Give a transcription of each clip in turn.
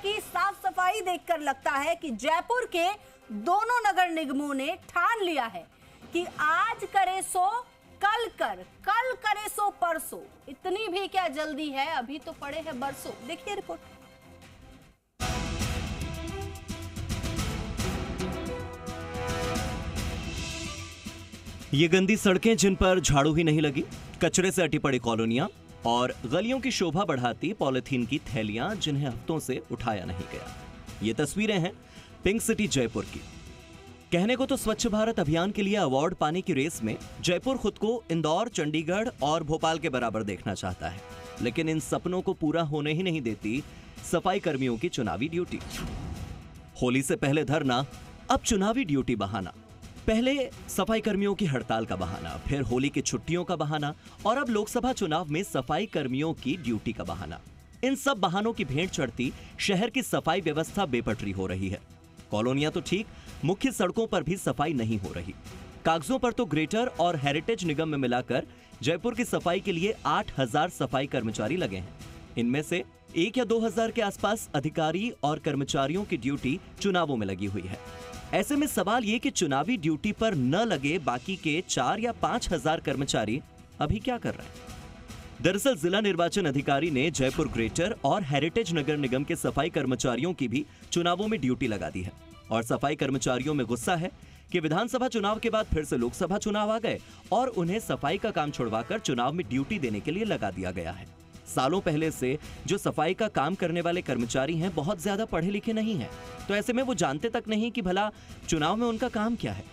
की साफ सफाई देखकर लगता है कि जयपुर के दोनों नगर निगमों ने ठान लिया है कि आज करे सो कल करे सो परसों। इतनी भी क्या जल्दी है, अभी तो पड़े हैं बरसों। देखिए रिपोर्ट। ये गंदी सड़कें जिन पर झाड़ू ही नहीं लगी, कचरे से अटी पड़ी कॉलोनियां और गलियों की शोभा बढ़ाती पॉलिथीन की थैलियां जिन्हें हफ्तों से उठाया नहीं गया। ये तस्वीरें हैं पिंक सिटी जयपुर की। कहने को तो स्वच्छ भारत अभियान के लिए अवार्ड पाने की रेस में जयपुर खुद को इंदौर, चंडीगढ़ और भोपाल के बराबर देखना चाहता है, लेकिन इन सपनों को पूरा होने ही नहीं देती सफाई कर्मियों की चुनावी ड्यूटी। होली से पहले धरना, अब चुनावी ड्यूटी बहाना। पहले सफाई कर्मियों की हड़ताल का बहाना, फिर होली की छुट्टियों का बहाना और अब लोकसभा चुनाव में सफाई कर्मियों की ड्यूटी का बहाना। इन सब बहानों की भेंट चढ़ती शहर की सफाई व्यवस्था बेपटरी हो रही है। कॉलोनियां तो ठीक, मुख्य सड़कों पर भी सफाई नहीं हो रही। कागजों पर तो ग्रेटर और हेरिटेज निगम में मिलाकर जयपुर की सफाई के लिए 8000 सफाई कर्मचारी लगे हैं। इनमें से 1 या 2000 के आसपास अधिकारी और कर्मचारियों की ड्यूटी चुनावों में लगी हुई है। ऐसे में सवाल ये कि चुनावी ड्यूटी पर न लगे बाकी के 4 या 5000 कर्मचारी अभी क्या कर रहे हैं? दरअसल जिला निर्वाचन अधिकारी ने जयपुर ग्रेटर और हेरिटेज नगर निगम के सफाई कर्मचारियों की भी चुनावों में ड्यूटी लगा दी है। और सफाई कर्मचारियों में गुस्सा है कि विधानसभा चुनाव के बाद फिर से लोकसभा चुनाव आ गए और उन्हें सफाई का काम छुड़वाकर चुनाव में ड्यूटी देने के लिए लगा दिया गया है। सालों पहले से जो सफाई का काम करने वाले कर्मचारी हैं, बहुत ज्यादा पढ़े लिखे नहीं हैं, तो ऐसे में वो जानते तक नहीं कि भला चुनाव में उनका काम क्या है।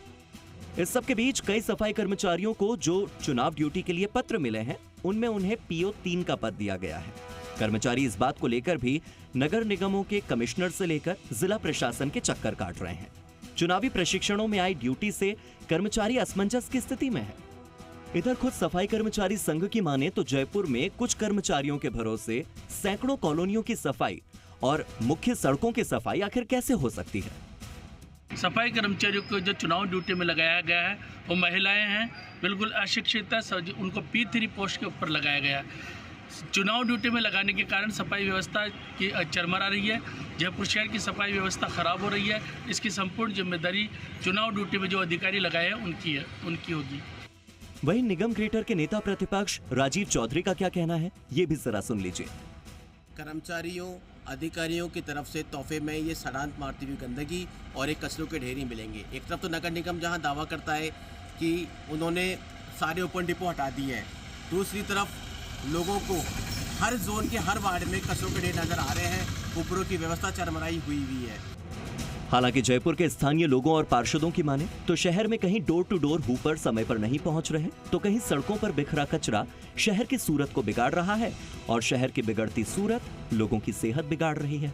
इस सब के बीच कई सफाई कर्मचारियों को जो चुनाव ड्यूटी के लिए पत्र मिले हैं, उनमें उन्हें PO 3 का पद दिया गया है। कर्मचारी इस बात को लेकर भी नगर निगमों के कमिश्नर से लेकर जिला प्रशासन के चक्कर काट रहे हैं। चुनावी प्रशिक्षणों में आई ड्यूटी से कर्मचारी असमंजस की स्थिति में है। इधर खुद सफाई कर्मचारी संघ की माने तो जयपुर में कुछ कर्मचारियों के भरोसे सैकड़ों कॉलोनियों की सफाई और मुख्य सड़कों की सफाई आखिर कैसे हो सकती है? सफाई कर्मचारियों को जो चुनाव ड्यूटी में लगाया गया है वो महिलाएं हैं, बिल्कुल अशिक्षित है, उनको P3 पोस्ट के ऊपर लगाया गया है। चुनाव ड्यूटी में लगाने के कारण सफाई व्यवस्था की चरमरा रही है। जयपुर शहर की सफाई व्यवस्था खराब हो रही है। इसकी संपूर्ण जिम्मेदारी चुनाव ड्यूटी में जो अधिकारी लगाए हैं उनकी होगी। वहीं निगम ग्रेटर के नेता प्रतिपक्ष राजीव चौधरी का क्या कहना है, ये भी जरा सुन लीजिए। कर्मचारियों, अधिकारियों की तरफ से तोहफे में ये सड़ांत मारती हुई गंदगी और एक कचरों के ढेर ही मिलेंगे। एक तरफ तो नगर निगम जहां दावा करता है कि उन्होंने सारे ओपन डिपो हटा दिए हैं, दूसरी तरफ लोगों को हर जोन के हर वार्ड में कचरों के ढेर नजर आ रहे हैं। ऊपरों की व्यवस्था चरमराई हुई है। हालांकि जयपुर के स्थानीय लोगों और पार्षदों की माने तो शहर में कहीं डोर टू डोर हूपर समय पर नहीं पहुंच रहे, तो कहीं सड़कों पर बिखरा कचरा शहर की सूरत को बिगाड़ रहा है और शहर की बिगड़ती सूरत लोगों की सेहत बिगाड़ रही है।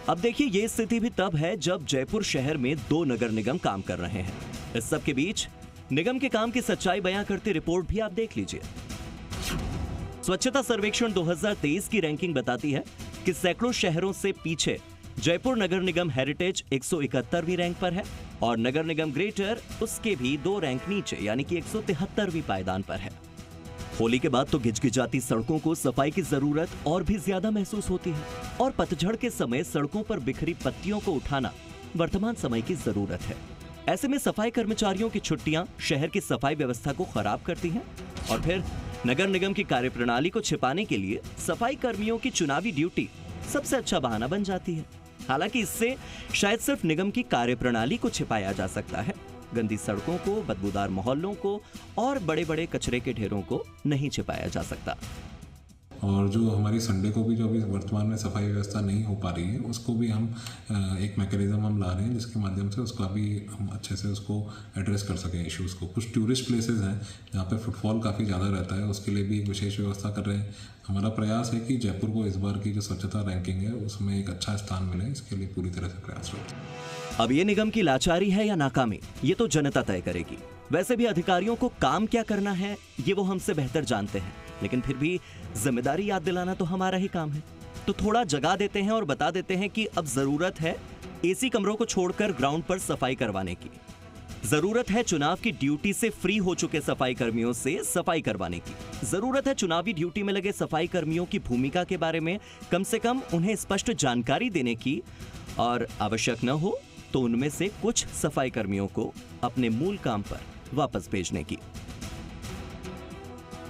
अब देखिए, ये स्थिति भी तब है जब जयपुर शहर में 2 नगर निगम काम कर रहे हैं। इस सब के बीच निगम के काम की सच्चाई बयां करती रिपोर्ट भी आप देख लीजिए। स्वच्छता सर्वेक्षण 2023 की रैंकिंग बताती है कि सैकड़ों शहरों से पीछे जयपुर नगर निगम हेरिटेज 171वीं रैंक पर है और नगर निगम ग्रेटर उसके भी 2 रैंक नीचे यानी कि 173वीं पायदान पर है। होली के बाद तो गिजगिजाती सड़कों को सफाई की जरूरत और भी ज्यादा महसूस होती है और पतझड़ के समय सड़कों पर बिखरी पत्तियों को उठाना वर्तमान समय की जरूरत है। ऐसे में सफाई कर्मचारियों की छुट्टियां शहर की सफाई व्यवस्था को खराब करती हैं और फिर नगर निगम की कार्यप्रणाली को छिपाने के लिए सफाई कर्मियों की चुनावी ड्यूटी सबसे अच्छा बहाना बन जाती है। हालांकि इससे शायद सिर्फ निगम की कार्यप्रणाली को छिपाया जा सकता है, गंदी सड़कों को, बदबूदार मोहल्लों को और बड़े बड़े कचरे के ढेरों को नहीं छिपाया जा सकता। और जो हमारी संडे को भी जो अभी वर्तमान में सफाई व्यवस्था नहीं हो पा रही है, उसको भी हम एक मैकेनिज्म हम ला रहे हैं जिसके माध्यम से उसका भी हम अच्छे से उसको एड्रेस कर सकें इश्यूज़ को। कुछ टूरिस्ट प्लेसेस हैं जहाँ पे फुटफॉल काफ़ी ज़्यादा रहता है, उसके लिए भी एक विशेष व्यवस्था कर रहे हैं। हमारा प्रयास है कि जयपुर को इस बार की जो स्वच्छता रैंकिंग है उसमें एक अच्छा स्थान मिले, इसके लिए पूरी तरह से प्रयास होगा। अब ये निगम की लाचारी है या नाकामी, ये तो जनता तय करेगी। वैसे भी अधिकारियों को काम क्या करना है ये वो हमसे बेहतर जानते हैं, लेकिन फिर भी जिम्मेदारी याद दिलाना तो हमारा ही काम है। तो थोड़ा जगा देते हैं और बता देते हैं कि अब जरूरत है AC कमरों को छोड़कर ग्राउंड पर सफाई करवाने की। जरूरत है चुनाव की ड्यूटी से फ्री हो चुके सफाई कर्मियों से सफाई करवाने की। जरूरत है चुनावी ड्यूटी में लगे सफाई कर्मियों की भूमिका के बारे में कम से कम उन्हें स्पष्ट जानकारी देने की, और आवश्यक न हो तो उनमें से कुछ सफाई कर्मियों को अपने मूल काम पर वापस भेजने की।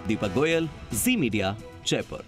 दीपक गोयल, जी मीडिया, जयपुर।